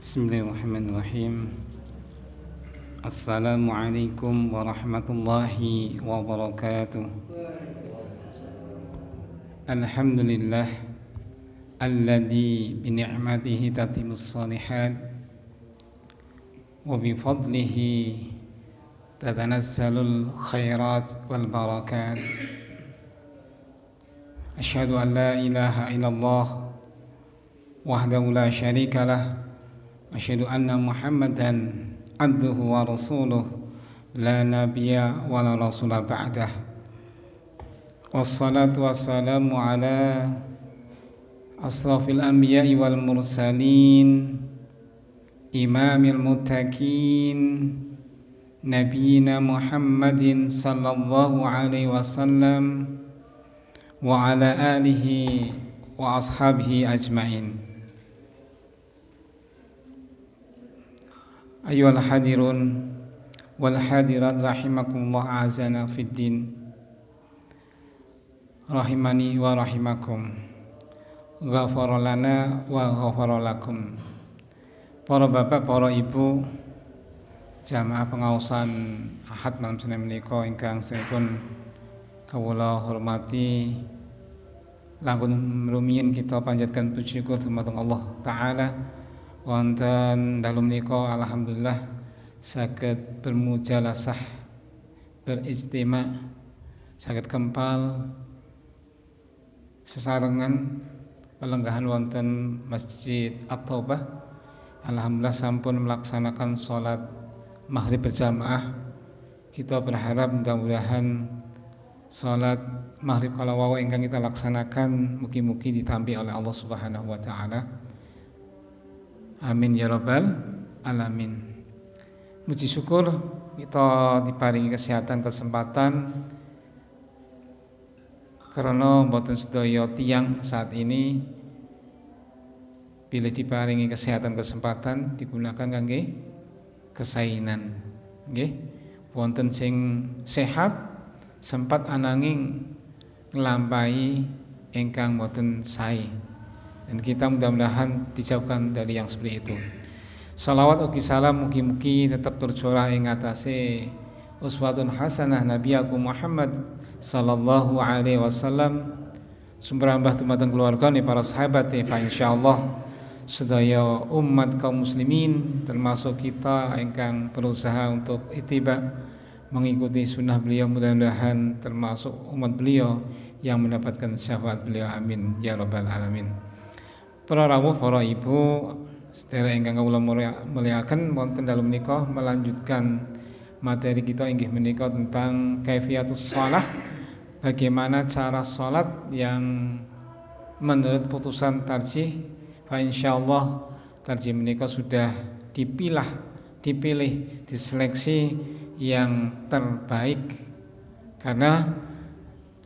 Bismillahirrahmanirrahim. Assalamualaikum warahmatullahi wabarakatuh. Alhamdulillah alladzi bi ni'matihi tatimmus shalihat wa bi fadlihi tatanassalul khairat wal barakat. Asyhadu an la ilaha illallah wahdahu la syarika lah. Asyhadu anna Muhammadan abduhu wa rasuluh la nabiyya wa la rasula ba'dah. Wassalatu wassalamu ala asrafil anbiya'i wal mursalin imamil muttaqin nabiyina Muhammadin sallallahu alaihi wasallam wa ala alihi wa ashabihi ajmain. Ayyuhal hadirun wal hadirat rahimakumullah azana fid din rahimani wa rahimakum ghafara lana wa ghafara lakum. Para bapak, para ibu, jamaah pengaosan Ahad malam Senin menika ingkang sampun kawula hormati, langkung rumiyin kita panjatkan puji syukur dumateng Allah taala. Wonten dalem menika alhamdulillah saged bermujalasah, berijtima, saged kempal sesarengan pelenggahan wonten Masjid At-Taubah. Alhamdulillah sampun melaksanakan sholat maghrib berjamaah. Kita berharap mudah-mudahan sholat maghrib kala wau ingkang kita laksanakan mugi-mugi ditampi oleh Allah Subhanahu wa taala. Amin ya rabbal alamin. Muji syukur kita diparingi kesehatan kesempatan karena mboten sedaya tiyang saat ini bila diparingi kesehatan kesempatan digunakan kangge kesainan. Nggih, wonten sing sehat sempat ananging nglampahi ingkang mboten sae. Dan kita mudah-mudahan dijauhkan dari yang seperti itu. Salawat ugi salam mugi-mugi tetap tercurah ing atase uswatun hasanah Nabi aku Muhammad sallallahu alaihi wasallam, sumrambah dumateng keluarga para sahabat fa insyaallah sedaya umat kaum muslimin termasuk kita ingkang berusaha untuk ittiba mengikuti sunnah beliau, mudah-mudahan termasuk umat beliau yang mendapatkan syafaat beliau. Amin ya rabbal alamin. Para rawuh, para ibu, sedherek ingkang kawula mulyakaken, wonten dalem menika melanjutkan materi kita inggih menika tentang kaifiyatus shalah, bagaimana cara salat yang menurut putusan tarjih. Fa insyaallah tarjih menika sudah dipilih, diseleksi yang terbaik karena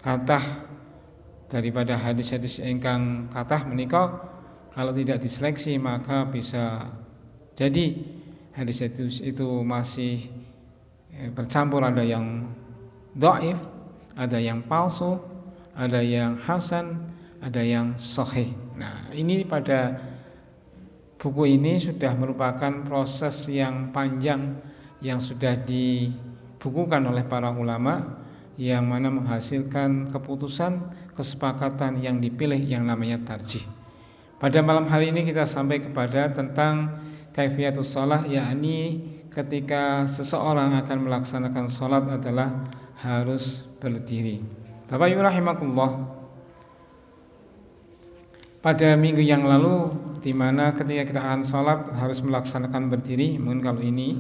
kathah daripada hadis-hadis ingkang kathah menika kalau tidak diseleksi maka bisa jadi hadis itu masih bercampur, ada yang dhaif, ada yang palsu, ada yang hasan, ada yang sahih. Nah, ini pada buku ini sudah merupakan proses yang panjang yang sudah dibukukan oleh para ulama yang mana menghasilkan keputusan kesepakatan yang dipilih yang namanya tarjih. Pada malam hari ini kita sampai kepada tentang kaifiyatus shalah, yakni ketika seseorang akan melaksanakan salat adalah harus berdiri. Bapak Ibu rahimakumullah, pada minggu yang lalu di mana ketika kita akan salat harus melaksanakan berdiri, mungkin kalau ini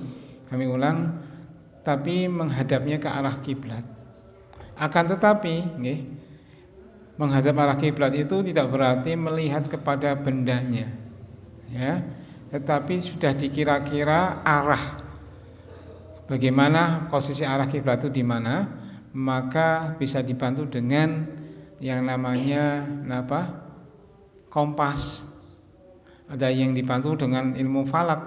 kami ulang, tapi menghadapnya ke arah kiblat. Akan tetapi nggih, menghadap arah kiblat itu tidak berarti melihat kepada bendanya, ya, tetapi sudah dikira-kira arah. Bagaimana posisi arah kiblat itu di mana? Maka bisa dibantu dengan yang namanya kompas. Ada yang dibantu dengan ilmu falak,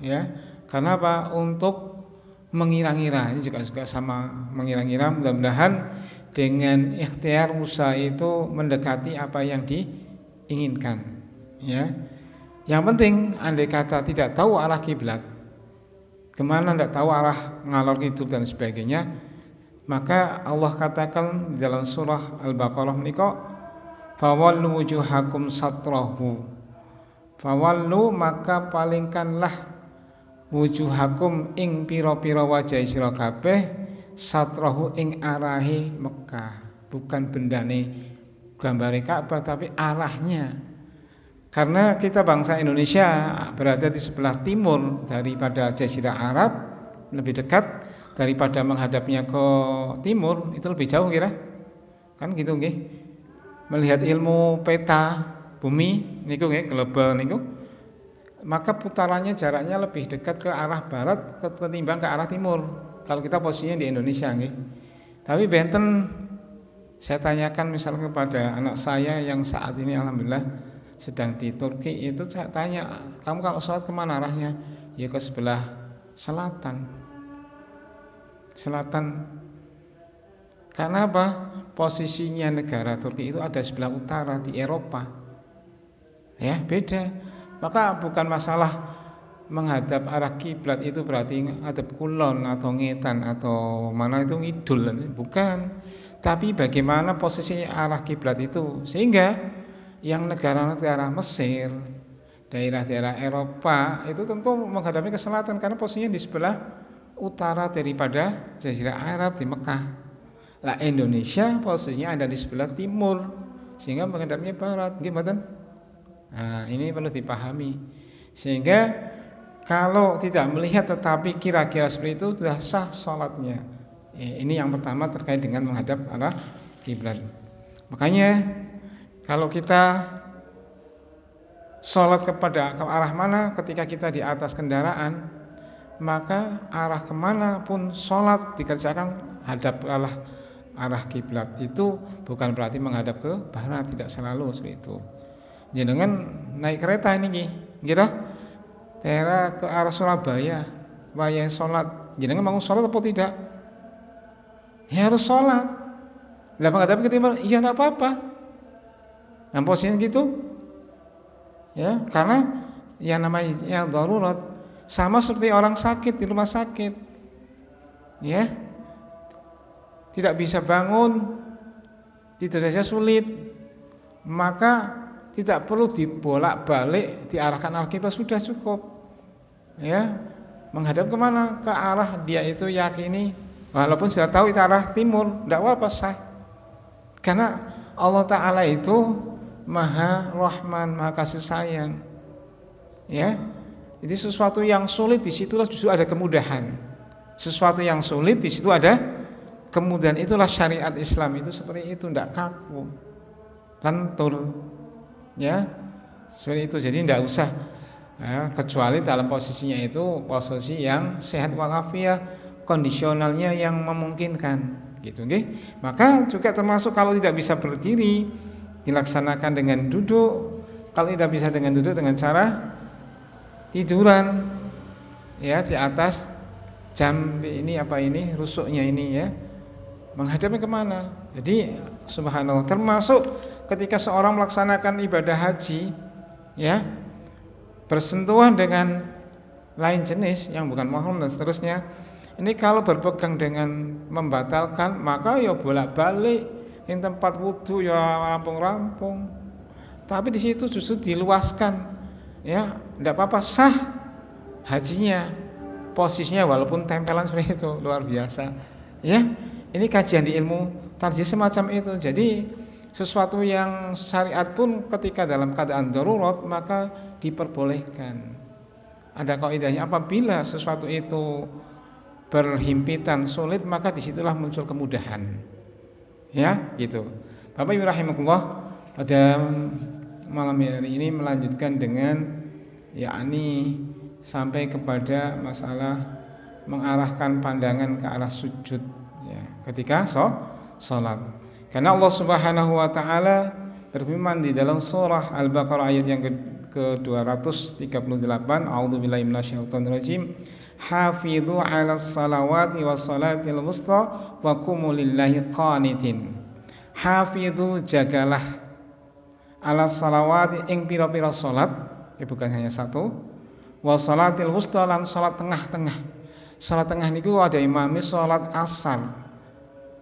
ya. Karena apa? Untuk mengira-ngira. Ini juga sama mengira-ngira. Mudah-mudahan dengan ikhtiar usaha itu mendekati apa yang diinginkan, ya. Yang penting andai kata tidak tahu arah kiblat, kemana tidak tahu arah ngalor ngidul dan sebagainya, maka Allah katakan di dalam surah Al-Baqarah menika, fawallu wujuhakum satrahu. Fawallu maka palingkanlah wujuhakum ing pira-pira wajah sira kabeh satrahu ing arahe Mekah. Bukan bendane gambare Ka'bah tapi arahnya. Karena kita bangsa Indonesia berada di sebelah timur daripada Jazirah Arab, lebih dekat daripada menghadapnya ke timur, itu lebih jauh kira. Kan gitu nggih. Melihat ilmu peta bumi niku nggih, global niku, maka putarannya jaraknya lebih dekat ke arah barat ketimbang ke arah timur. Kalau kita posisinya di Indonesia nggih. Tapi benten saya tanyakan misalnya kepada anak saya yang saat ini alhamdulillah sedang di Turki, itu saya tanya, kamu kalau sholat kemana arahnya? Ya ke sebelah selatan. Selatan. Karena apa? Posisinya negara Turki itu ada sebelah utara di Eropa. Ya, beda. Maka bukan masalah menghadap arah kiblat itu berarti hadap kulon atau ngetan atau mana itu ngidul, bukan. Tapi bagaimana posisi arah kiblat itu, sehingga yang negara-negara Mesir, daerah-daerah Eropa itu tentu menghadapi ke selatan karena posisinya di sebelah utara daripada Jazirah Arab di Mekah. Lah Indonesia posisinya ada di sebelah timur sehingga menghadapnya barat, gimana? Nah, ini perlu dipahami. Sehingga kalau tidak melihat tetapi kira-kira seperti itu sudah sah sholatnya. Ini yang pertama terkait dengan menghadap arah kiblat. Makanya kalau kita sholat kepada ke arah mana ketika kita di atas kendaraan, maka arah kemana pun sholat dikerjakan hadap arah kiblat. Itu bukan berarti menghadap ke barat, tidak selalu seperti itu. Jenengan naik kereta ini gitu, daerah ke arah Surabaya, wayah sholat, jenengan mau sholat atau tidak? Ya harus sholat. Lah menghadap ke timur, iya tidak apa-apa. Nah posisinya gitu, ya karena yang namanya darurat sama seperti orang sakit di rumah sakit, ya tidak bisa bangun, tidur saja sulit, maka tidak perlu dibolak-balik diarahkan arah kiblat, sudah cukup, ya menghadap kemana, ke arah dia itu yakini, walaupun sudah tahu itu arah timur, tidak apa-apa sah, karena Allah Ta'ala itu Maha Rahman, Maha kasih sayang. Ya, jadi sesuatu yang sulit di situlah justru ada kemudahan. Sesuatu yang sulit di situ ada kemudahan. Itulah syariat Islam itu seperti itu, tidak kaku, lentur. Ya, seperti itu. Jadi tidak usah, ya, kecuali dalam posisinya itu posisi yang sehat walafiat, kondisionalnya yang memungkinkan, gitu, okay? Maka juga termasuk kalau tidak bisa berdiri, dilaksanakan dengan duduk. Kalau tidak bisa dengan duduk, dengan cara tiduran, ya di atas jam ini rusuknya ini, ya menghadapnya kemana. Jadi subhanallah, termasuk ketika seorang melaksanakan ibadah haji, ya bersentuhan dengan lain jenis yang bukan mahram dan seterusnya, ini kalau berpegang dengan membatalkan, maka ya bolak-balik yang tempat wudhu ya rampung-rampung. Tapi di situ justru diluaskan, ya tidak apa-apa, sah hajinya, posisinya walaupun tempelan seperti itu, luar biasa. Ya, ini kajian di ilmu tarjih semacam itu. Jadi sesuatu yang syariat pun ketika dalam keadaan darurat maka diperbolehkan. Ada kaidahnya, apabila sesuatu itu berhimpitan sulit maka disitulah muncul kemudahan. Ya, gitu. Bapak Ibu rahimakumullah, pada malam hari ini melanjutkan dengan yakni sampai kepada masalah mengarahkan pandangan ke arah sujud, ya, ketika sholat. Karena Allah Subhanahu wa taala berfirman di dalam surah Al-Baqarah ayat yang ke-238, a'udzubillahi minasyaitonir rajim, hafidhu 'alas salawati was salatil wusta wa qumu lillahi qanitin. Hafidhu, jagalah, 'alas salawati ing pira-pira salat, bukan hanya satu. Wa sholatil wusta lan salat tengah-tengah. Salat tengah niku ada imami salat asar.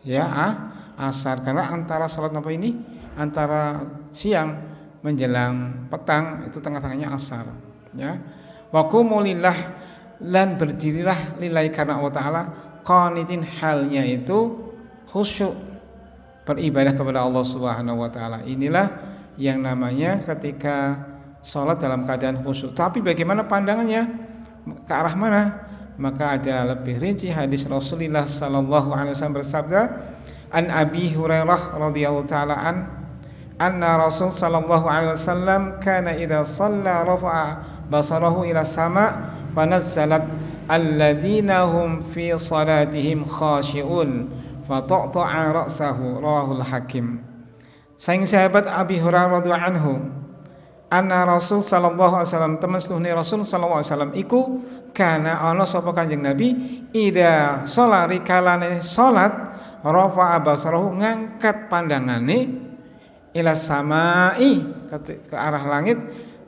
Ya, asar karena antara salat apa ini? Antara siang menjelang petang itu tengah-tengahnya asar, ya. Wa qumu lillah lan berdirilah lillahi karena Allah taala qanitin halnya itu khusyuk beribadah kepada Allah Subhanahu wa taala. Inilah yang namanya ketika salat dalam keadaan khusyuk. Tapi bagaimana pandangannya? Ke arah mana? Maka ada lebih rinci hadis Rasulullah sallallahu alaihi wasallam bersabda, an Abi Hurairah radhiyallahu taala anna Rasul sallallahu alaihi wasallam kana idza shalla rafa'a basarahu ila sama' fa nazzalat alladziina hum fi salatihim khashi'un fa taqta'a ra'sahu rawahul Hakim. Saing sahabat Abi Hurairah radhiyallahu anhu anna Rasul sallallahu alaihi wasallam temen setuhne Rasul sallallahu alaihi wasallam iku kana ana sapa Kanjeng Nabi ida sholari kalane salat rafa'a basarahu ngangkat pandangane ila samai ke arah langit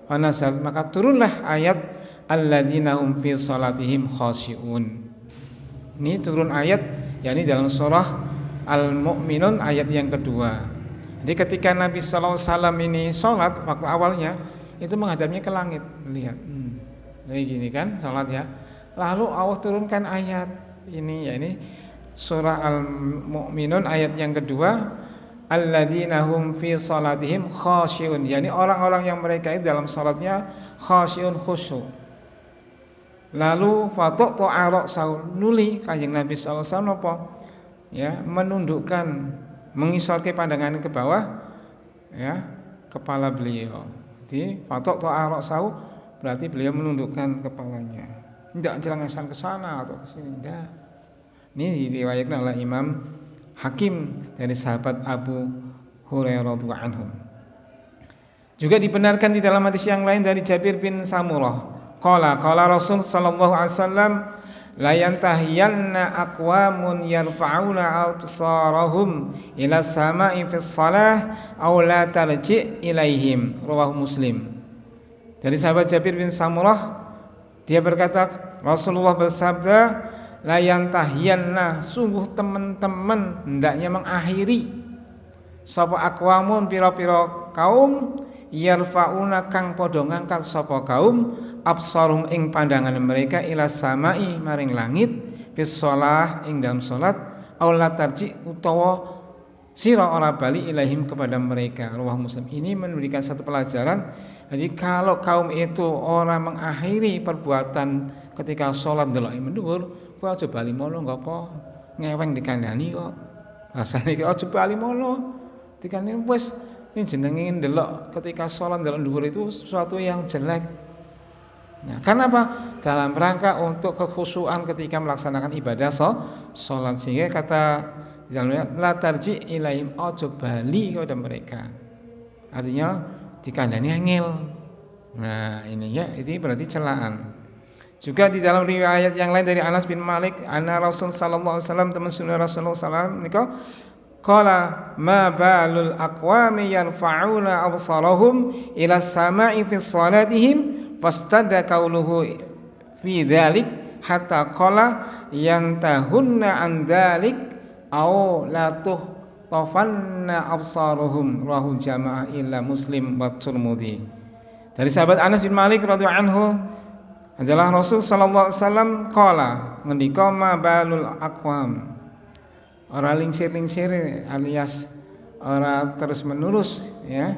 wanazal maka turunlah ayat alladzina hum fi salatihim khashi'un. Ini turun ayat yakni dalam surah Al-Mu'minun ayat yang kedua. Jadi ketika Nabi sallallahu alaihi wasallam ini salat waktu awalnya itu menghadapnya ke langit, melihat. Kayak gini kan salat ya. Lalu Allah turunkan ayat ini yakni surah Al-Mu'minun ayat yang kedua, alladzina hum fi salatihim khashi'un, yakni orang-orang yang mereka itu dalam salatnya khashi'un khusyuk. Lalu fatuqta'a ra'sahu nuli Kanjeng Nabi sallallahu alaihi wasallam apa? Ya, menundukkan mengisorkan pandangan ke bawah ya, kepala beliau. Jadi fatuqta'a ra'sahu berarti beliau menundukkan kepalanya. Tidak jelangasan ke sana atau ke sini, tidak. Ini diriwayatkan oleh Imam Hakim dari sahabat Abu Hurairah radhiyallahu anhu. Juga dibenarkan di dalam hadis yang lain dari Jabir bin Samurah. Qala Rasul sallallahu alaihi wasallam la yantahiyanna aqwamun yarfa'una absarahum ila sama'i fis shalah aw la tarji' ilaihim. Rawahu Muslim. Dari sahabat Jabir bin Samurah dia berkata Rasulullah bersabda la yantahiyanna sungguh teman-teman hendaknya mengakhiri sapa aqwamun pira-pira kaum yarfauna kang padha ngangkat sapa kaum absarum ing pandangan mereka ila samai maring langit bis shalah ing dalam salat aula tarji utawa sira ora bali ilahim kepada mereka. Rawah Muslim. Ini memberikan satu pelajaran. Jadi kalau kaum itu orang mengakhiri perbuatan ketika salat ndelok mendhuwur, kowe aja bali mono nggo apa ngeweng dikandani kok. Rasane ki aja bali mono. Dikandani wis ini jenenge ndelok ketika salat ndelok dhuwur itu sesuatu yang jelek. Nah, karena apa? Dalam rangka untuk kekhusyuan ketika melaksanakan ibadah salat sehingga kata la tarji ilaihim ojo bali kepada mereka. Artinya dikandani angel. Nah, ini ya ini berarti celaan. Juga di dalam riwayat yang lain dari Anas bin Malik, anna Rasul sallallahu alaihi wasallam teman sunnah Rasulullah sallallahu alaihi wasallam qala ma balul aqwami yarfa'una absarahum ila samai fi salatihim fastada qauluhu fi dzalik hatta qala yantahunna an dzalik aw la tafanna absaruhum rahu jamaah illa Muslim wa Tirmidzi. Dari sahabat Anas bin Malik radhiyallahu anhu adalah Rasul sallallahu alaihi wasallam qala ngendika ma balul aqwam orang lingsir-lingsir alias orang terus menerus ya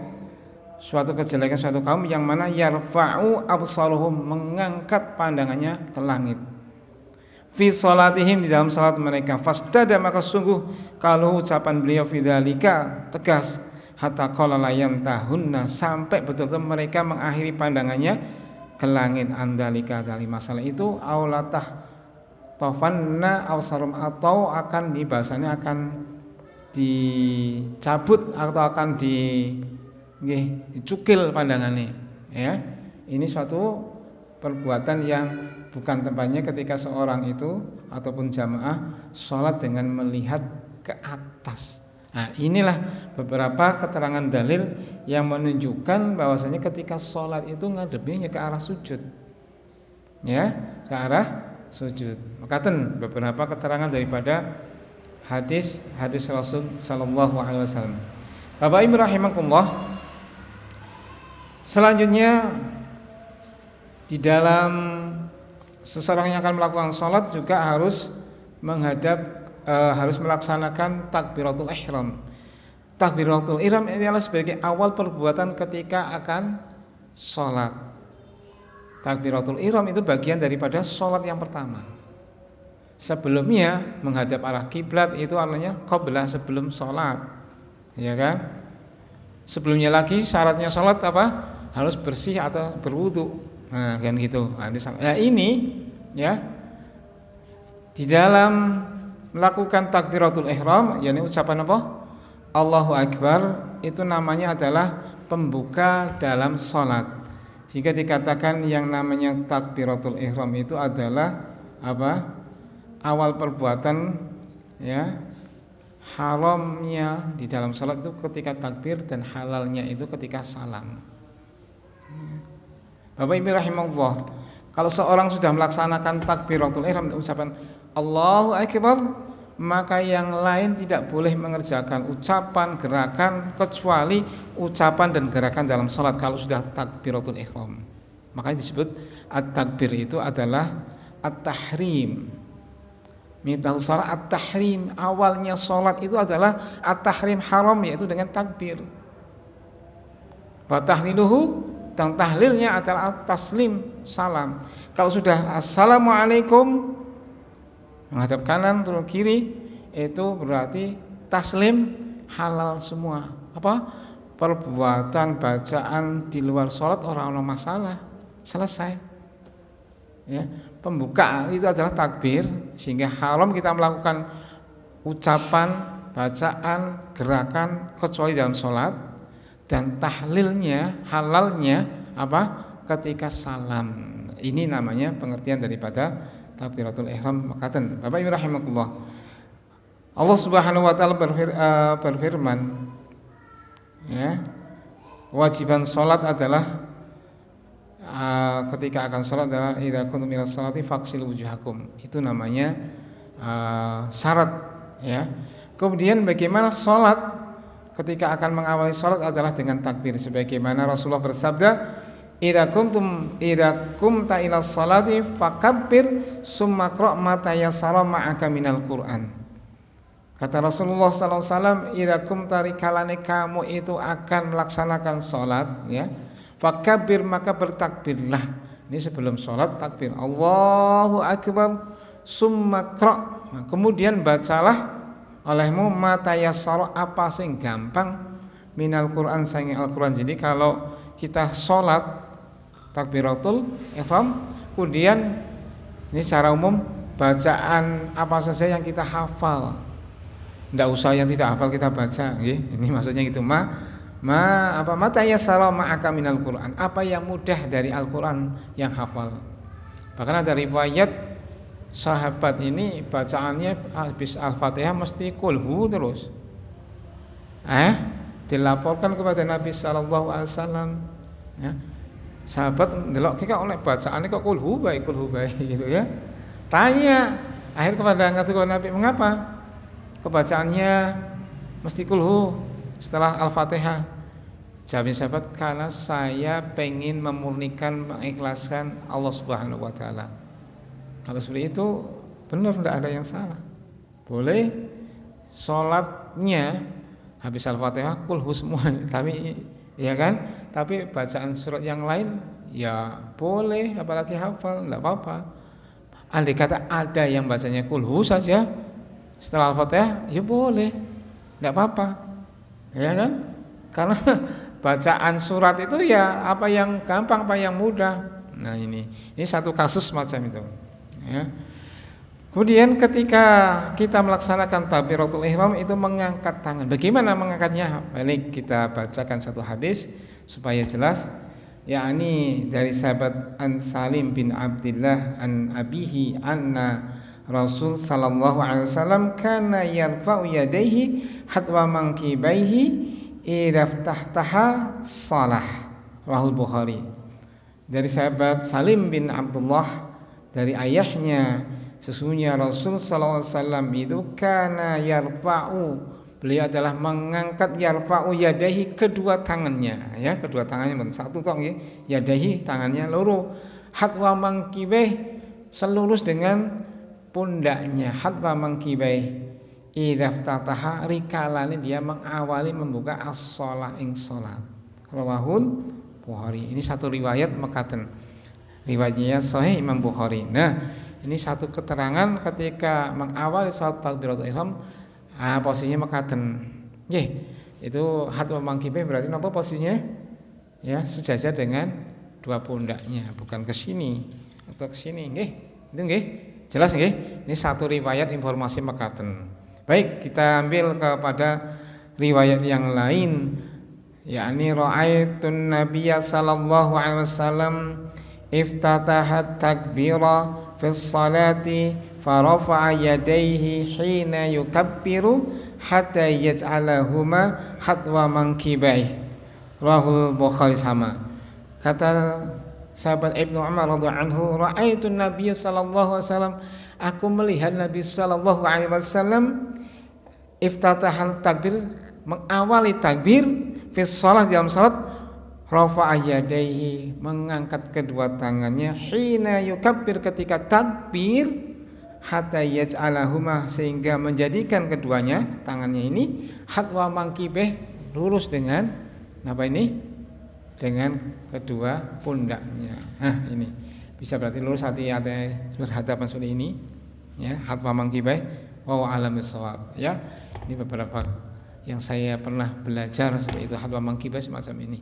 suatu kejelekan suatu kaum yang mana yarfa'u absaruhum mengangkat pandangannya ke langit fi salatihim di dalam salat mereka fastada maka sungguh kalau ucapan beliau fidzalika tegas hatta qala la yantahunna sampai betul-betul mereka mengakhiri pandangannya ke langit andalika dari masalah itu aulatah tafanna absarum atau akan dibahasanya akan dicabut atau akan dicukil pandangannya ya. Ini suatu perbuatan yang bukan tempatnya ketika seorang itu ataupun jamaah sholat dengan melihat ke atas Nah, inilah beberapa keterangan dalil yang menunjukkan bahwasanya ketika sholat itu ngadepnya ke arah sujud, ya, ke arah sujud. Makaten beberapa keterangan daripada hadis Rasul Sallallahu Alaihi Wasallam. Bapak Ibu rahimakumullah. Selanjutnya di dalam seseorang yang akan melakukan sholat juga harus harus melaksanakan takbiratul ihram. Takbiratul ihram adalah sebagai awal perbuatan ketika akan sholat. Takbiratul ihram itu bagian daripada sholat yang pertama. Sebelumnya menghadap arah kiblat itu artinya qablah, sebelum sholat, ya kan? Sebelumnya lagi syaratnya sholat apa? Harus bersih atau berwudu. Nah, kan gitu. Nah, ini ya di dalam melakukan takbiratul ihram, yakni ucapan apa? Allahu Akbar, itu namanya adalah pembuka dalam sholat. Jika dikatakan yang namanya takbiratul ihram itu adalah apa? Awal perbuatan, ya, haramnya di dalam sholat itu ketika takbir dan halalnya itu ketika salam. Bapak Ibu rahimahullah, kalau seorang sudah melaksanakan takbiratul ihram, ucapan Allahu Akbar, maka yang lain tidak boleh mengerjakan ucapan gerakan kecuali ucapan dan gerakan dalam salat kalau sudah takbiratul ihram. Makanya disebut at-takbir itu adalah at-tahrim. Miftahu shalah at-tahrim, awalnya salat itu adalah at-tahrim, haram, yaitu dengan takbir. Wa tahliluhu, dan tahlilnya adalah taslim, salam. Kalau sudah assalamualaikum menghadap kanan turun kiri, itu berarti taslim, halal semua. Apa? Perbuatan bacaan di luar sholat orang-orang masalah, selesai. Ya, pembuka itu adalah takbir, sehingga haram kita melakukan ucapan, bacaan, gerakan kecuali dalam sholat. Dan tahlilnya, halalnya apa? Ketika salam. Ini namanya pengertian daripada takbiratul ihram. Makaten Bapak Ibu rahimakumullah, Allah Subhanahu wa taala berfirman, ya, kewajiban salat adalah ketika akan salat adalah idza kuntum ila sholati faghsilu wujuhakum. Itu namanya syarat, ya. Kemudian bagaimana salat ketika akan mengawali salat adalah dengan takbir, sebagaimana Rasulullah bersabda, idza qumta ila sholati fakabbir summa qra' ma tayassara ma'aka minal Qur'an. Kata Rasulullah sallallahu alaihi wasallam, idza qumta rikalane kamu itu akan melaksanakan salat, ya, fakabbir, maka bertakbirlah. Ini sebelum salat takbir, Allahu Akbar, summa qra', nah, kemudian bacalah olehmu mata yassara, apa sing gampang minal Quran, sange Al-Quran. Jadi kalau kita sholat takbiratul ihram, kemudian ini secara umum bacaan apa saja yang kita hafal, tidak usah yang tidak hafal kita baca, ini maksudnya gitu. Mata yassara ma'aka minal Quran, apa yang mudah dari Al-Quran yang hafal. Bahkan ada riwayat sahabat ini bacaannya habis Al-Fatihah mesti kulhu terus. Dilaporkan kepada Nabi sallallahu alaihi wasallam, ya. Sahabat ndelok kok oleh bacaannya kok kulhu bae gitu, ya. Tanya akhir kepada Nabi, mengapa kebacaannya mesti kulhu setelah Al-Fatihah? Jawab sahabat, karena saya pengen memurnikan, mengikhlaskan Allah Subhanahu wa taala. Kalau seperti itu benar, tidak ada yang salah. Boleh sholatnya habis Al-Fatihah kulhu semua, tapi ya kan, tapi bacaan surat yang lain ya boleh, apalagi hafal, tidak apa-apa. Andai kata ada yang bacanya kulhu saja setelah Al-Fatihah, ya boleh, tidak apa-apa, ya kan? Karena bacaan surat itu ya apa yang gampang, apa yang mudah. Nah ini satu kasus macam itu. Ya. Kemudian ketika kita melaksanakan takbiratul ihram itu mengangkat tangan. Bagaimana mengangkatnya? Baik, kita bacakan satu hadis supaya jelas. Yakni dari sahabat An Salim bin Abdullah an abihi anna Rasul sallallahu alaihi wasallam kana yarfa'u yadayhi hatwa mankibaihi idza ftahtaha shalah. Rahul Bukhari. Dari sahabat Salim bin Abdullah dari ayahnya, sesungguhnya Rasul sallallahu alaihi wasallam itu kana yarfa'u, beliau adalah mengangkat yarfa'u yadaihi, kedua tangannya, ya, kedua tangannya bukan satu tok nggih, yadaihi tangannya loro, hatwa mangkibeh selurus dengan pundaknya, hatwa mangkibeh idza ftataha rikalane, dia mengawali membuka as-shalah ing salat. Rawahul Bukhari. Ini satu riwayat mekaten. Riwayatnya sahih Imam Bukhari. Nah, ini satu keterangan ketika mengawali salat takbiratul ihram, posisinya mekaten. Nggih, itu hatwa mangkibeh berarti napa posisinya? Ya, sejajar dengan dua pundaknya, bukan ke sini atau ke sini, nggih. Itu nggih. Jelas nggih? Ini satu riwayat informasi mekaten. Baik, kita ambil kepada riwayat yang lain, yakni ra'aitun nabiyya sallallahu alaihi wasallam iftataha takbira fi sholati farafa'a yadayhi hina yukabbiru hatta yaj'alahuma hatwa mankibai. Rahul Bukhari sama. Kata sahabat Ibnu Umar radhiyallahu anhu, ra'aitun nabiyya sallallahu alaihi wasallam, aku melihat Nabi sallallahu alaihi wasallam iftatahal takbir, mengawali takbir fi shalah, dalam salat, rafa'a yadayhi, mengangkat kedua tangannya, hina yukabbir, ketika takbir, hatta yaj'alahuma, sehingga menjadikan keduanya tangannya ini hatwa mangkibeh, lurus dengan apa ini? Dengan kedua pundaknya. Nah, ini bisa berarti lurus hati-hati berhadapan seperti ini, ya, hatwa mangkibeh wa alam bisawab, ya. Ini beberapa yang saya pernah belajar seperti itu, hatwa mangkibah semacam ini.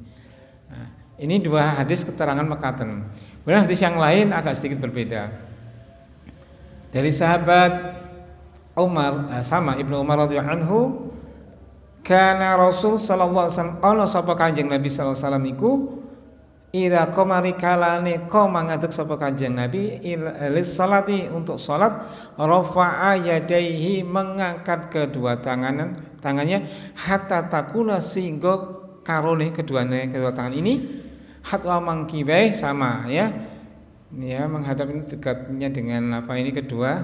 Nah, ini dua hadis keterangan mekaten. Kemudian hadis yang lain agak sedikit berbeda. Dari sahabat Umar, sama Ibnu Umar radhiyallahu anhu, kana Rasul sallallahu alaihi wasallam, ana sapa Kanjeng Nabi sallallahu alaihi wasallam iku idza qama rikalane, qama ngadeg sapa Kanjeng Nabi lis salati, untuk salat, rafa'a yadaihi, mengangkat kedua tangannya hatta takuna, sehingga karone kedua tangan ini hatwa mangkibai, sama, ya, menghadap ini dekatnya dengan apa ini, kedua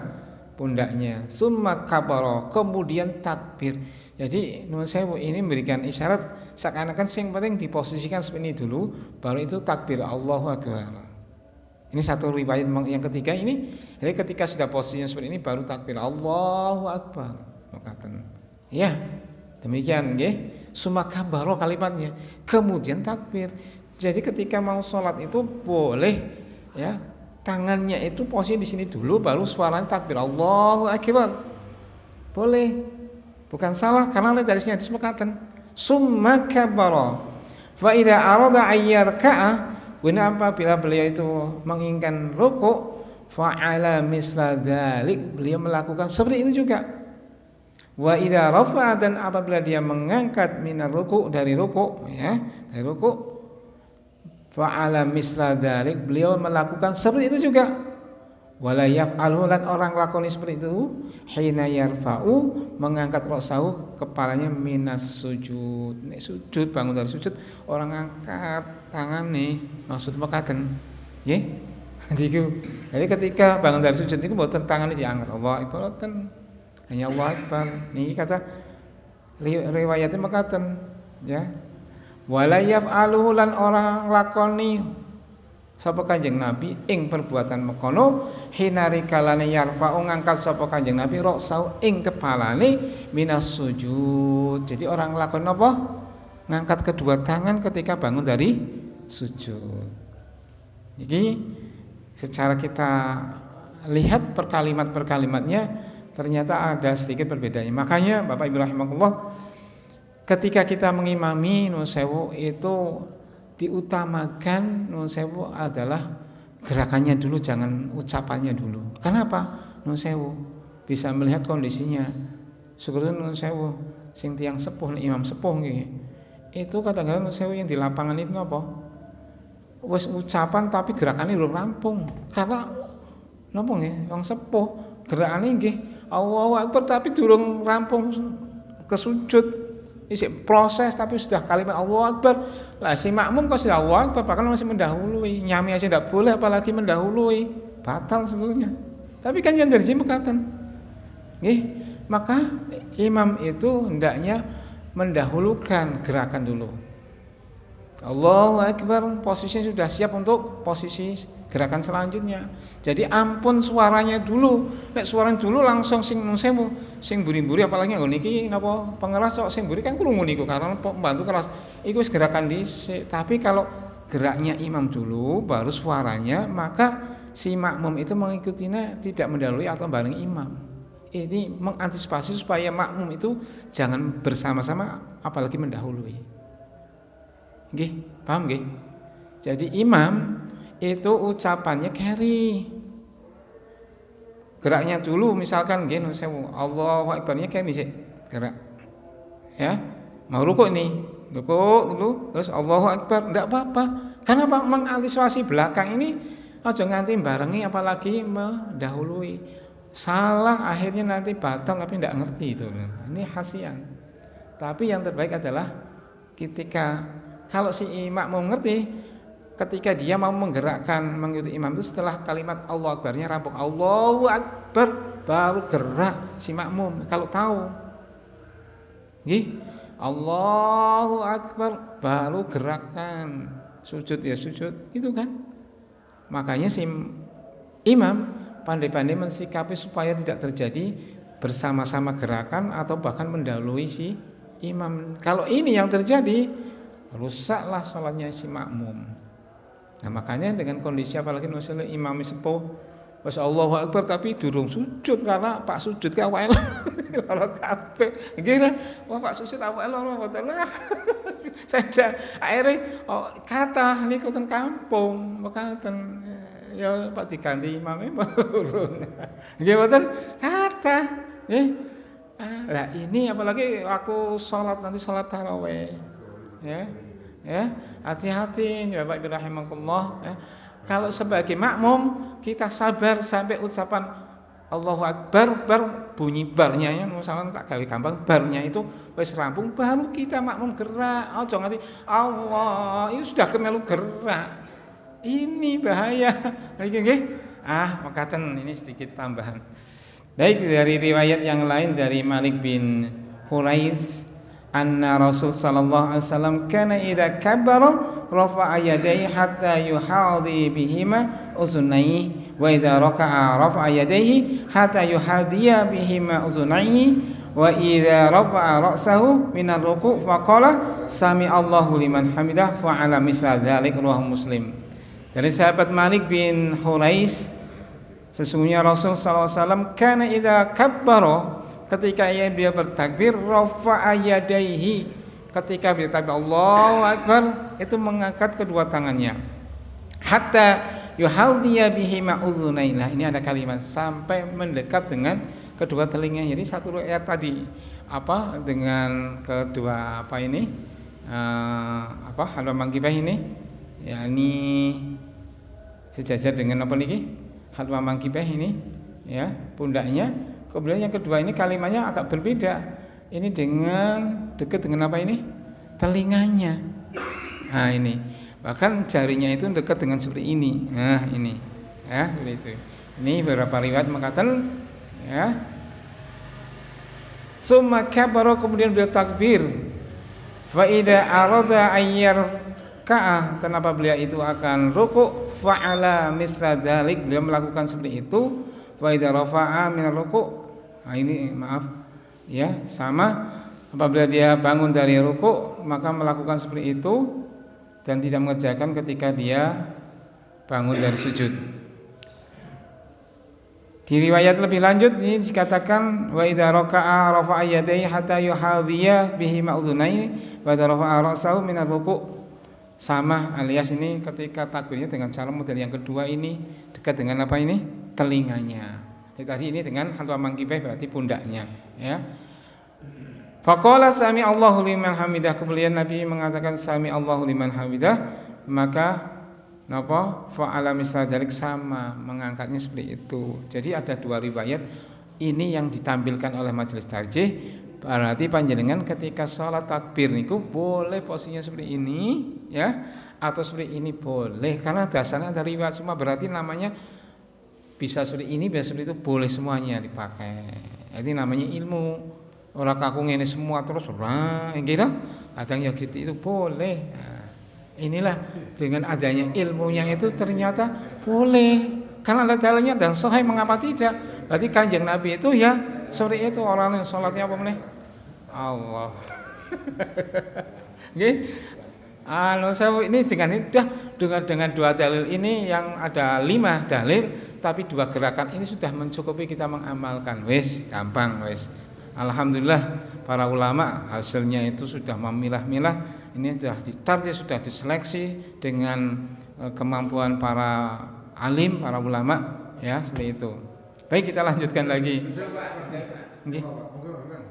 pundaknya. Summa kabara, kemudian takbir. Jadi menurut saya ini memberikan isyarat seakan-akan yang penting diposisikan seperti ini dulu, baru itu takbir Allahu Akbar. Ini satu riwayat yang ketiga ini. Jadi ketika sudah posisinya seperti ini baru takbir Allahu Akbar. Ya, demikian nggih. Summa kabara kalimatnya, kemudian takbir. Jadi ketika mau sholat itu boleh, ya, tangannya itu posisi di sini dulu, baru suaranya takbir Allahu Akbar. Boleh. Bukan salah, karena dari sini disepakatan. Summa kabara. Fa idza arada ayyarka'a, apabila beliau itu menginginkan rukuk, fa'ala misla dzalik, beliau melakukan seperti itu juga. Wa idza rafa'a, dan apabila dia mengangkat minar rukuk, dari rukuk, ya, dari rukuk, fa'ala misla dzalik, beliau melakukan seperti itu juga. Wala yaf'alhu, lan orang lakoni seperti itu hina yarfa'u, mengangkat ra'sahu, kepalanya, minas sujud. Nek sujud, bangun dari sujud, orang angkat tangan nih, maksud mekaten nggih. Jadi ketika bangun dari sujud niku mboten tangane diangkat, Allah Akbar, hanya Allah Akbar. Niki kata riwayatnya mekaten, ya. Wala yaf'aluhu, lan orang lakoni sapa Kanjeng Nabi ing perbuatan mekono hinari kalane yarfa'u, ngangkat sapa Kanjeng Nabi ra'sau, ing kepalane, minas sujud. Jadi orang lakon apa? Ngangkat kedua tangan ketika bangun dari sujud. Jadi secara kita lihat per kalimatnya ternyata ada sedikit perbedaannya. Makanya Bapak Ibu rahimakumullah, ketika kita mengimami nusewu itu diutamakan nusewu adalah gerakannya dulu, jangan ucapannya dulu. Kenapa? Nusewu bisa melihat kondisinya. Syukur nusewu sing tiyang sepuh, imam sepuh nggih. Itu kadang-kadang nusewu yang di lapangan itu apa? Wis ucapan tapi gerakannya belum rampung. Karena napa nggih, wong sepuh gerakane nggih Allahu Akbar tapi durung rampung ke sujud. Isik proses tapi sudah kalimat Allahu Akbar. Lah si makmum kok sudah Allahu Akbar bahkan masih mendahului. Nyami aja tidak boleh apalagi mendahului. Batal sebetulnya. Tapi kan yang terjadi mekaten. Nggih, maka imam itu hendaknya mendahulukan gerakan dulu. Allahu Akbar, posisinya sudah siap untuk posisi gerakan selanjutnya. Jadi ampun suaranya dulu. Nek suaranya dulu langsung sing sewu, sing buri-buri apalagi nggon iki napa pengeras kok sing buri kan krungu niku karena pembantu keras. Iku wis gerakan dhisik. Tapi kalau geraknya imam dulu baru suaranya, maka si makmum itu mengikutinya tidak mendahului atau bareng imam. Ini mengantisipasi supaya makmum itu jangan bersama-sama apalagi mendahului. Nggih, paham nggih? Jadi imam itu ucapannya carry. Geraknya dulu misalkan nggih sewu Allahu Akbarnya carry sik gerak. Ya. Mau rukuk nih. Rukuk dulu terus Allahu Akbar, enggak apa-apa. Karena mengantisipasi belakang ini aja nganti barengi apalagi mendahului. Salah akhirnya nanti batal tapi enggak ngerti itu. Ini khasian. Tapi yang terbaik adalah ketika kalau si imam mau ngerti, ketika dia mau menggerakkan mengikuti imam itu setelah kalimat Allahu Akbarnya rampung Allahu Akbar baru gerak si makmum. Kalau tahu, nggih, Allahu Akbar baru gerakan sujud ya sujud, itu kan. Makanya si imam pandai-pandai mensikapi supaya tidak terjadi bersama-sama gerakan atau bahkan mendahului si imam. Kalau ini yang terjadi, rusaklah sholatnya si makmum. Nah makanya dengan kondisi apalagi misalnya imam sepuh wis Allahu Akbar tapi durung sujud karena Pak sujud ke awake loro kabeh. Nggih wah Pak sujud awake loro mboten lah. Saya akhirnya kathah niku teng kampung mekaten ya Pak diganti imame urung. Nggih mboten kathah nggih. Lah ini apalagi waktu sholat nanti sholat tarawih. Ya, hati-hati ya Bapak rahimakumullah ya. Kalau sebagai makmum kita sabar sampai ucapan Allahu Akbar bunyi barnya ya, misalkan tak gawe gampang barnya itu wis rampung baru kita makmum gerak. Aja nganti Allah itu sudah kemelu gerak. Ini bahaya. Nggih nggih. Makaten ini sedikit tambahan. Baik dari riwayat yang lain dari Malik bin Hurais anna Rasul sallallahu alaihi wasallam kana idza kabbara rafa'a yadayhi hatta yuhadhi bihima uzunayhi wa idza raka'a rafa'a yadayhi hatta yuhadhiya bihima uzunayhi wa idza rafa'a ra'sahu min ar-ruku' faqala sami Allahu liman hamidah fa'ala misla dzalik rawahu Muslim. Dari sahabat Malik bin Hurais, sesungguhnya Rasul sallallahu alaihi wasallam kana idza kabbara, ketika dia bertakbir rafa'a yadayhi, ketika bertakbir Allahu Akbar itu mengangkat kedua tangannya hatta yuhaldiya bihi ma'udhunailah. Ini ada kalimat sampai mendekat dengan kedua telinganya. Jadi satu ayat tadi dengan kedua halwa mangkibah ini yakni sejajar dengan apa niki halwa mangkibah ini ya pundaknya. Kemudian yang kedua ini kalimatnya agak berbeda. Ini dengan dekat dengan apa ini? Telinganya. Nah ini. Bahkan jarinya itu dekat dengan seperti ini. Nah ini. Ya, seperti itu. Ini beberapa riwayat mengatakan ya. Summa kabbara, kemudian beliau takbir. Fa idza arada ayyar ka'ah, dan apabila itu akan rukuk fa'ala misla dzalik, beliau melakukan seperti itu. Wa idza rafa'a min ruku'. Nah ini maaf ya sama apabila dia bangun dari rukuk maka melakukan seperti itu dan tidak mengerjakan ketika dia bangun dari sujud. Di riwayat lebih lanjut ini dikatakan wa idza raka'a rafa'a yadayhi hatta yuhadhiya bihi ma'udhunayhi wa idza rafa'a ra'sahu min ar-ruku'. Sama alias ini ketika takbirnya dengan cara model yang kedua ini dekat dengan apa ini? Telinganya. Tadi ini dengan halwa mangkibah berarti pundaknya ya. Faqala sami Allahu liman hamidah, kemudian Nabi mengatakan sami Allahu liman hamidah, maka napa fa'ala misla dzalik, sama mengangkatnya seperti itu. Jadi ada dua riwayat ini yang ditampilkan oleh majelis tarjih. Berarti panjenengan ketika sholat takbir niku boleh posisinya seperti ini ya, atau seperti ini boleh, karena dasarnya ada riwayat semua. Berarti namanya bisa seperti ini, bisa seperti itu, boleh semuanya dipakai. Jadi namanya ilmu. Orang kaku ngene semua terus ora gitu. Kadang ya gitu itu boleh. Nah, inilah dengan adanya ilmunya itu ternyata boleh. Karena ada dalilnya dan sahih, mengapa tidak? Berarti Kanjeng Nabi itu ya seperti itu, orang yang sholatnya apa meneh? Allah. Nggih. Ini dengan dua dalil ini yang ada 5 dalil, tapi 2 gerakan ini sudah mencukupi kita mengamalkan. Wis, gampang wis. Alhamdulillah para ulama hasilnya itu sudah memilah-milah. Ini sudah ditarjih, sudah diseleksi dengan kemampuan para alim, para ulama ya, seperti itu. Baik, kita lanjutkan lagi. Nggih.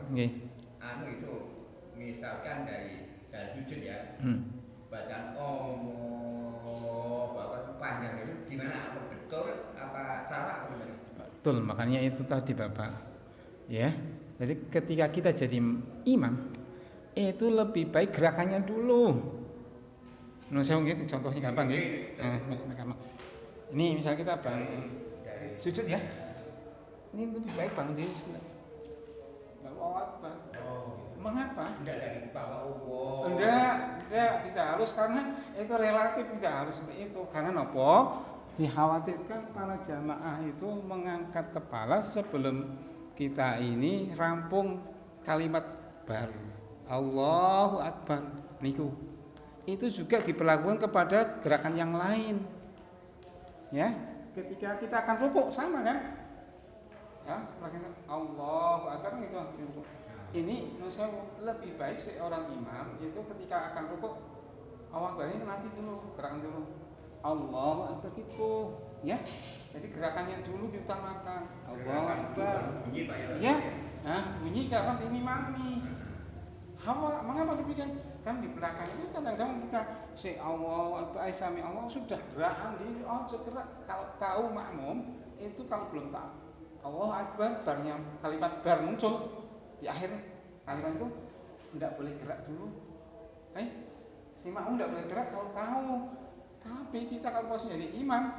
Nggih. Itu misalkan dari sujud ya. Bacaan Bapak panjang itu gimana? Apa betul? Apa salah? Betul, makanya itu tadi Bapak. Ya. Jadi ketika kita jadi imam itu lebih baik gerakannya dulu. Saya gitu, contohnya gampang ya. Ini misalnya kita bangun sujud ya. Ini lebih baik bangun diri sendiri. Mengapa? Enggak dari bawah umum. Tidak harus, karena itu relatif, tidak harus seperti itu. Karena apa? Dikhawatirkan para jamaah itu mengangkat kepala sebelum kita ini rampung kalimat baru. Allahu Akbar niku. Itu juga diperlakukan kepada gerakan yang lain. Ya, ketika kita akan rukuk sama kan? Ya, setelah kita Allahu Akbar gitu. Ini menurut saya lebih baik seorang imam itu ketika akan rukuk Allahu Akbar ini nanti dulu, gerakan dulu. Allahu Akbar gitu, ya. Jadi gerakannya dulu diutamakan. Allahu Akbar. Bunyi Pak ya. Ya. Nah, bunyi karena ini mami. Mengapa demikian? Kan di belakang itu kadang-kadang kita si Allahu Akbar, sami Allah sudah gerakan di gerak. Kalau tahu makmum itu kalau belum tahu Allahu Akbar, barnya kalimat bar muncul di akhir kalimat itu tidak boleh gerak dulu. Si makmum tidak boleh gerak kalau tahu. Tapi kita kalau posisi jadi imam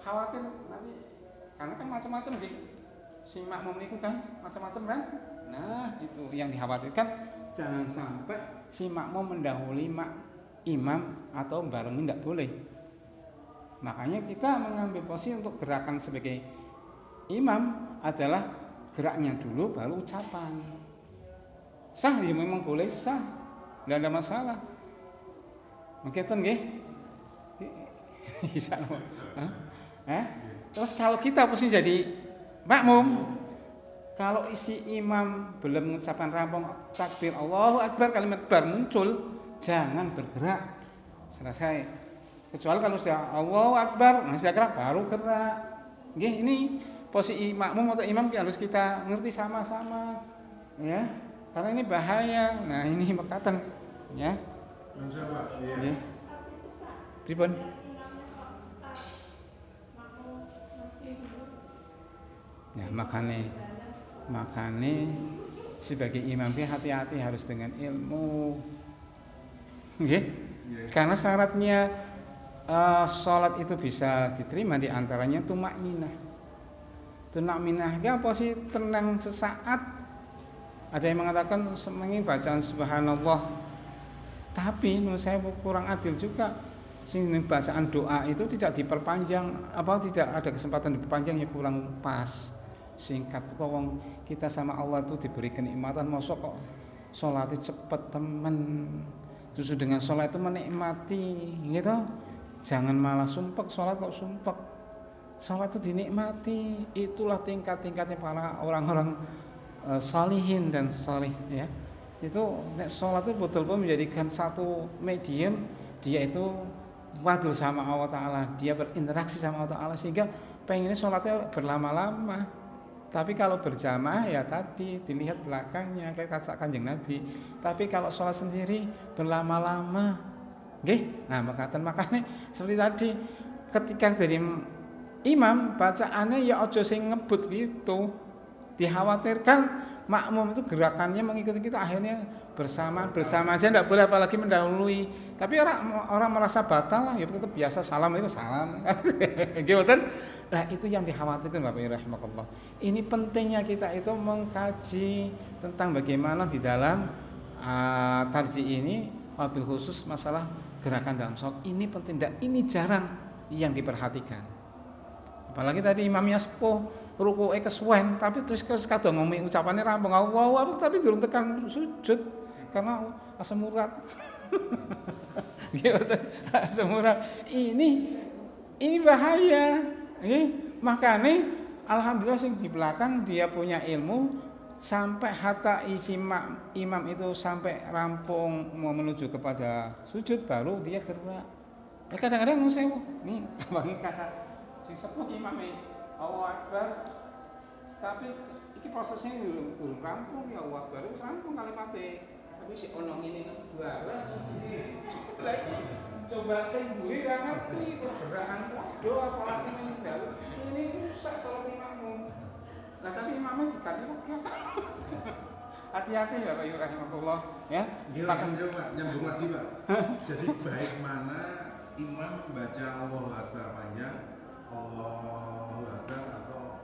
khawatir nanti, karena kan macam-macam deh. Si makmum itu kan macam-macam kan. Nah, itu yang dikhawatirkan, jangan sampai si makmum mendahului imam atau bareng, tidak boleh. Makanya kita mengambil posisi untuk gerakan sebagai imam adalah geraknya dulu baru ucapan. Sah ya, memang boleh sah, tidak ada masalah. Mungkin nggih. Bisa loh. Terus kalau kita posisi jadi makmum, kalau isi imam belum mengucapkan rampung takbir Allahu Akbar, kalimat bar muncul, jangan bergerak. Selesai. Kecuali kalau sudah Allahu Akbar, masih gerak baru gerak. Nggih, ini posisi makmum atau imam harus kita ngerti sama-sama. Ya. Karena ini bahaya. Nah, ini mekatan ya. Nggih. Pripun? Ya, makanya sebagai imam hati-hati, harus dengan ilmu. Nggih. Karena syaratnya sholat itu bisa diterima di antaranya tumakninah. Tumakninah apa sih? Tenang sesaat. Ada yang mengatakan semengin bacaan subhanallah. Tapi menurut saya kurang adil juga. Sehingga bacaan doa itu tidak diperpanjang, tidak ada kesempatan diperpanjang, ya kurang pas. Singkat, tolong kita sama Allah itu diberi kenikmatan, masa kok sholatnya cepet temen. Justru dengan sholat itu menikmati, gitu. Jangan malah sumpek, sholat kok sumpek. Sholat itu dinikmati. Itulah tingkat-tingkatnya para orang-orang salihin dan salih, ya. Itu sholat itu betul-betul menjadikan satu medium, dia itu wadul sama Allah Ta'ala, dia berinteraksi sama Allah Ta'ala, sehingga pengennya sholatnya berlama-lama. Tapi kalau berjamaah ya tadi dilihat belakangnya, kayak kata Kanjeng Nabi. Tapi kalau sholat sendiri berlama-lama, nggih. Nah, makanya seperti tadi ketika dari imam bacaannya ya ojo sing ngebut gitu. Dikhawatirkan makmum itu gerakannya mengikuti kita akhirnya bersama aja tidak boleh apalagi mendahului. Tapi orang merasa batal lah ya tetap biasa salam itu salam. Gitu kan? Nah itu yang dikhawatirkan Bapak Ibu rahimakumullah. Ini pentingnya kita itu mengkaji tentang bagaimana di dalam tarji ini wabil khusus masalah gerakan dalam sholat ini penting dan ini jarang yang diperhatikan. Apalagi tadi imamnya sepuh rukuke kesuwen tapi terus kadang ngomong ucapannya rampung wow tapi durung tekan sujud karena asam urat. Gitu. Asam urat. Ini bahaya. Makanya alhamdulillah sing di belakang dia punya ilmu sampai hatta isi imam itu sampai rampung mau menuju kepada sujud baru dia gerak. Kadang-kadang nu sewu. Nih, bang kasar. Sing sepuh imame Allahu Akbar. Tapi iki prosesnya belum rampung ya Allah baru rampung kalimatnya. Tapi si ono ngene barang iki. Lagi coba sing duwe ra ngerti terus gerakan podo apalagi meninggal. Ini rusak salat imammu. Nah tapi imamnya diganti kok. Hati-hati ya Pak Yur rahimahullah ya. Nyambung lagi Pak. Jadi baik mana imam baca Allahu Akbar panjang, Allahu Akbar atau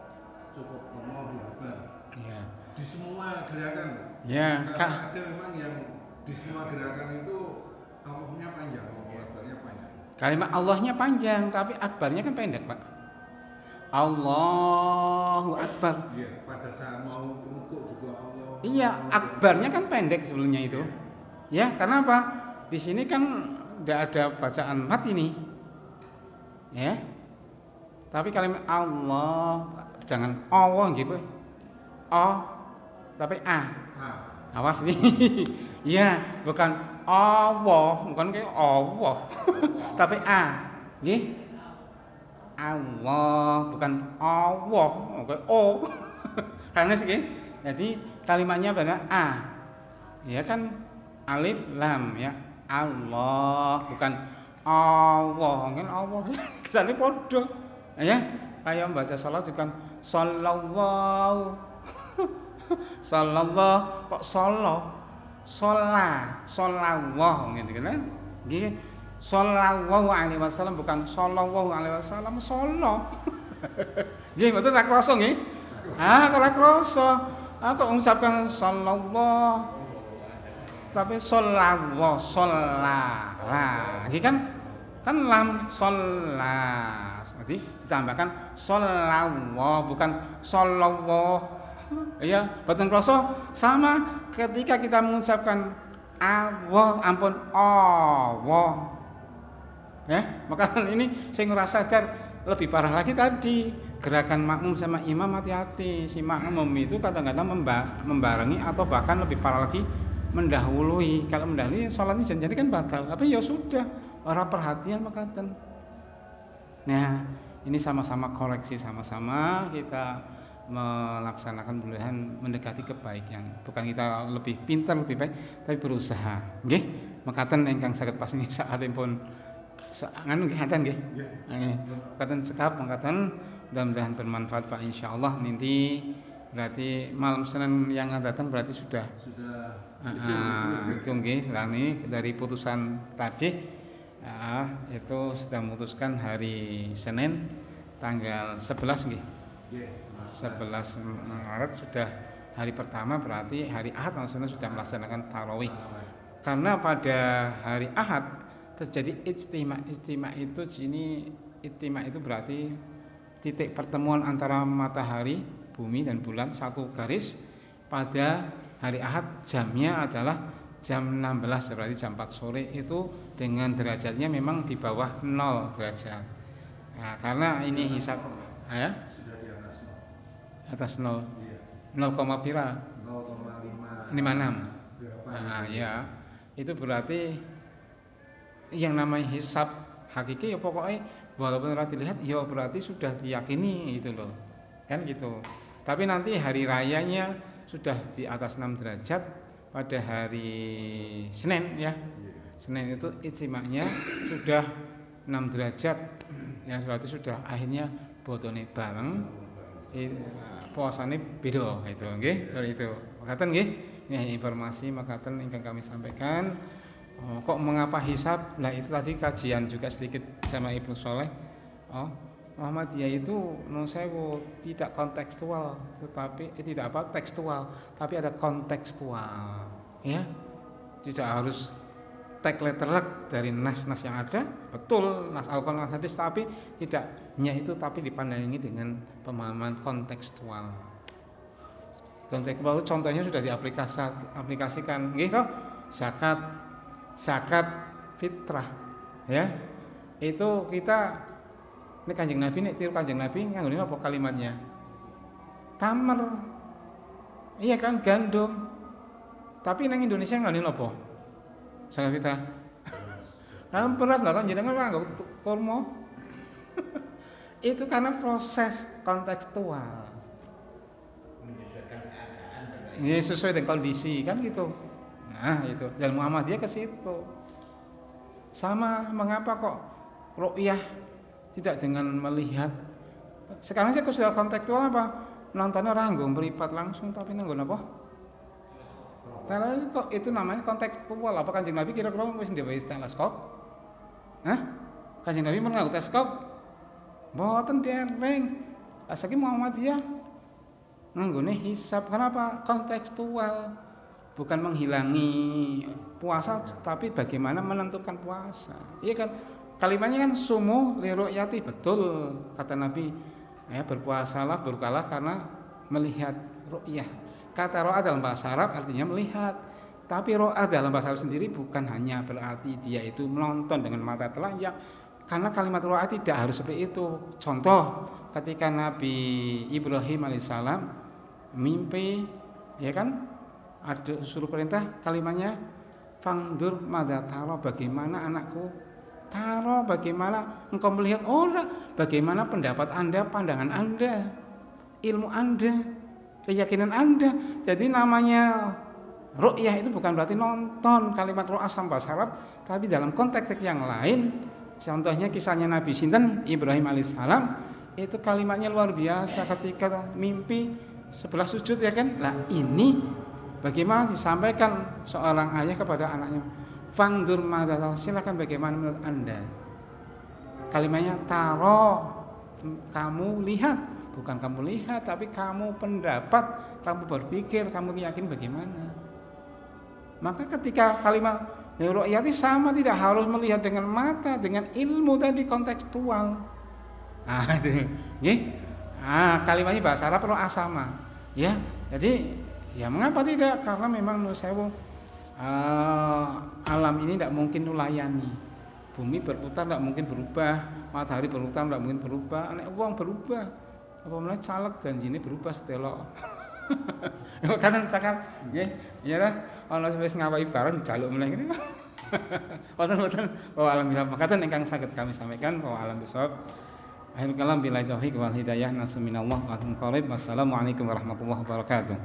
cukup Allahu Akbar. Iya. Di semua gerakan. Ya, karena ada memang yang di semua gerakan itu Allahnya panjang, Allahu Akbarnya panjang. Kalimat Allahnya panjang tapi akbarnya kan pendek, Pak. Allahu Akbar. Iya, pada saat mau rukuk juga Allah. Iya, akbarnya kan pendek sebelumnya itu. Ya, karena apa? Di sini kan tidak ada bacaan mat ini. Ya. Tapi kalimat Allah jangan Allah gitu. Oh, tapi A. Awas nih. Iya, bukan Allah, bukan kayak Allah. Tapi A. Nggih. Allah, bukan Allah, oke O. Karena sih, jadi kalimatnya benar A. Ya kan alif lam ya. Allah, bukan Allah, kan Allah. Kesane podo. Ya, kayak membaca salat juga sallallahu. Sallallahu kok sallallahu gitu kan. Nggih. Sallallahu alaihi wasallam bukan sallallahu alaihi wasallam solo. Nggih mboten ra krasa nggih. Ora krasa. Kok ngucapkan sallallahu tapi sallallahu shalla. Nggih kan lam shalla. Jadi ditambahkan sallallahu bukan sallallahu. Ya, mboten krasa sama ketika kita mengucapkan Allah ampun Allah. Ya, maka ini saya ngerasa sadar lebih parah lagi tadi gerakan makmum sama imam hati-hati. Si makmum itu kadang-kadang membarengi atau bahkan lebih parah lagi mendahului. Kalau mendahului sholatnya jadi kan batal. Tapi ya sudah orang perhatian makaten. Nah, ini sama-sama koreksi sama-sama kita melaksanakan pilihan mendekati kebaikan. Bukan kita lebih pintar lebih baik, tapi berusaha. Nggih, makaten ingkang saged pas ini saatipun nganu nggih ngaten nggih. Nggih. Makaten sekap makaten mudah-mudahan bermanfaat Pak insyaallah nanti berarti malam Senin yang akan datang berarti sudah itu nggih lani dari putusan tarjih itu sudah memutuskan hari Senin tanggal 11 nggih. 11 Maret sudah hari pertama berarti hari Ahad maksudnya sudah melaksanakan tarawih. Karena pada hari Ahad terjadi ijtima itu sini ijtima itu berarti titik pertemuan antara matahari, bumi dan bulan satu garis pada hari Ahad jamnya adalah jam 16 berarti jam 4 sore itu dengan derajatnya memang di bawah 0 derajat. Nah, karena ini hisab ya Sudah di atas atas 0. 0. Iya. 0, pira? 0,56. Nah, ya. Itu berarti yang namanya hisab hakiki ya pokoknya walaupun ora dilihat ya berarti sudah diyakini gitu loh. Kan gitu. Tapi nanti hari rayanya sudah di atas 6 derajat pada hari Senin ya. Senin itu ijtima'nya sudah 6 derajat. yang berarti sudah akhirnya botone bareng, puasane beda itu nggih, seperti itu. Makaten nggih, ini informasi makaten ingkang kami sampaikan. Kok mengapa hisab? Nah itu tadi kajian juga sedikit sama Ibnu Sholeh. Muhammadiyah itu menurut saya tidak kontekstual, tetapi tidak tekstual, tapi ada kontekstual, ya. Tidak harus tek letterlek dari nas-nas yang ada, betul nas Al-Qur'an nas hadis, tapi tidaknya itu tapi dipandangi dengan pemahaman kontekstual. Kontekstual contohnya sudah diaplikasikan, nggih toh? Zakat fitrah, ya. Itu kita nek Kanjeng Nabi nek tiru Kanjeng Nabi nganggone apa kalimatnya? Tamar. Iya kan gandum. Tapi nang Indonesia nganggone apa? Zakat fitrah. Kan beras lah kan jenengan nganggo kurma. Itu karena proses kontekstual. Ini sesuai dengan kondisi kan gitu. Nah, itu. Dan Muhammadiyah ke situ. Sama mengapa kok ru'yah tidak dengan melihat. Sekarang saya sudah kontekstual apa? Nontonnya ranggo meripat langsung tapi nanggo apa? Tapi kok itu namanya kontekstual. Apa Kanjeng Nabi kira-kira wis ndhewe teleskop? Hah? Kanjeng Nabi mun nganggo teleskop? Mboten dereng. Asake Muhammadiyah nganggone hisab. Kenapa? Kontekstual. Bukan menghilangi puasa tapi bagaimana menentukan puasa. Iya kan? Kalimatnya kan sumu li ru'yati, betul kata Nabi, ya berpuasalah berbukalah karena melihat ru'yah. Kata ru'ah dalam bahasa Arab artinya melihat, tapi ru'ah dalam bahasa Arab sendiri bukan hanya berarti dia itu menonton dengan mata telanjang, karena kalimat ru'ah tidak harus seperti itu. Contoh ketika Nabi Ibrahim alaihissalam mimpi, ya kan, ada suruh perintah kalimatnya fangdur madza tara, bagaimana anakku, taro, bagaimana engkau melihat, bagaimana pendapat Anda, pandangan Anda, ilmu Anda, keyakinan Anda. Jadi namanya ru'yah itu bukan berarti nonton. Kalimat ru'ah sama bahasa Arab, tapi dalam konteks yang lain. Contohnya kisahnya Nabi Sinten Ibrahim alaihissalam, itu kalimatnya luar biasa ketika mimpi sebelah sujud, ya kan. Nah ini bagaimana disampaikan seorang ayah kepada anaknya, fangdur madza, silakan bagaimana menurut Anda. Kalimatnya taro, kamu lihat, bukan kamu lihat tapi kamu pendapat, kamu berpikir, kamu yakin bagaimana. Maka ketika kalimat ru'yati sama, tidak harus melihat dengan mata, dengan ilmu tadi kontekstual. Itu nggih. Kalimatnya bahasa Arab ru'ah sama. Ya. Jadi ya mengapa tidak? Karena memang menurut saya alam ini tidak mungkin nulayani. Bumi berputar tidak mungkin berubah, matahari berputar tidak mungkin berubah, anak uang berubah, apa mulai caleg dan jini berubah setelok. Kadang cakap, ya lah, Allah wis ngawahi barang dijaluk mulai ngene. Wonten alhamdulillah makaten ingkang saged kami sampaikan bahwa alam bisawab. Akhirul kalam billahi taufiq wal hidayah, nasu minallah wa qarib. Wassalamualaikum warahmatullahi wabarakatuh.